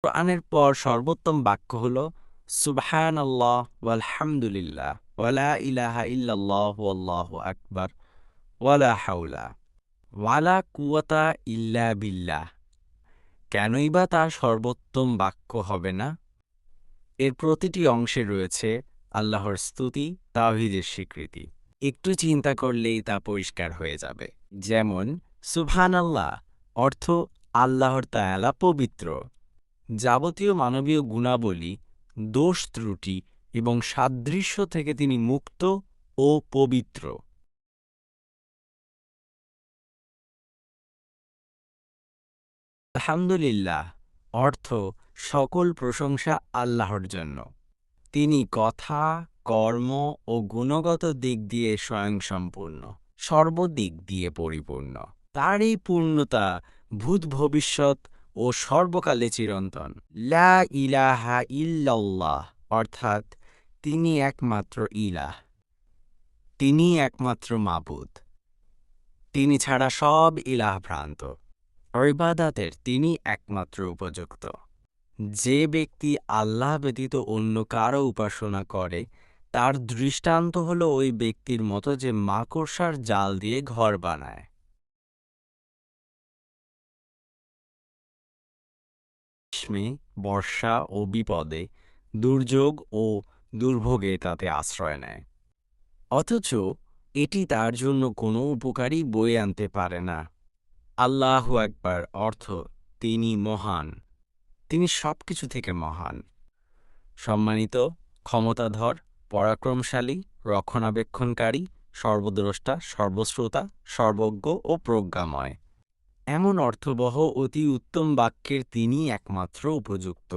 কোরআনের পর সর্বোত্তম বাক্য হল সুবহানাল্লাহ ওয়ালহামদুলিল্লাহ ওয়ালা ইলাহা ইল্লাল্লাহ ওয়াল্লাহু আকবার ওয়ালা হাওলা ওয়ালা কুওয়াতা ইল্লা বিল্লাহ। কেনই বা তার সর্বোত্তম বাক্য হবে না? এর প্রতিটি অংশে রয়েছে আল্লাহর স্তুতি, তাওহীদের স্বীকৃতি। একটু চিন্তা করলেই তা পরিষ্কার হয়ে যাবে। যেমন সুবহানাল্লাহ অর্থ আল্লাহর তাআলা পবিত্র, যাবতীয় মানবীয় গুণাবলী, দোষ ত্রুটি এবং সাদৃশ্য থেকে তিনি মুক্ত ও পবিত্র। আলহামদুলিল্লাহ অর্থ সকল প্রশংসা আল্লাহর জন্য। তিনি কথা, কর্ম ও গুণগত দিক দিয়ে স্বয়ংসম্পূর্ণ, সর্বদিক দিয়ে পরিপূর্ণ। তার এই পূর্ণতা ভূত ভবিষ্যৎ ও সর্বকালে চিরন্তন। লা ইলাহা ইল্লাল্লাহ অর্থাৎ তিনি একমাত্র ইলাহ, তিনি একমাত্র মাবুদ, তিনি ছাড়া সব ইলাহ ভ্রান্ত। ইবাদাতের তিনি একমাত্র উপযুক্ত। যে ব্যক্তি আল্লাহ ব্যতীত অন্য কারো উপাসনা করে তার দৃষ্টান্ত হলো ওই ব্যক্তির মতো যে মাকড়সার জাল দিয়ে ঘর বানায়। গ্রীষ্মে, বর্ষা ও বিপদে, দুর্যোগ ও দুর্ভোগে তাতে আশ্রয় নেয়, অথচ এটি তার জন্য কোনো উপকারই বয়ে আনতে পারে না। আল্লাহু আকবার অর্থ তিনি মহান, তিনি সবকিছু থেকে মহান, সম্মানিত, ক্ষমতাধর, পরাক্রমশালী, রক্ষণাবেক্ষণকারী, সর্বদ্রষ্টা, সর্বশ্রোতা, সর্বজ্ঞ ও প্রজ্ঞাময়। এমন অর্থবহ অতি উত্তম বাক্যের তিনিই একমাত্র উপযুক্ত।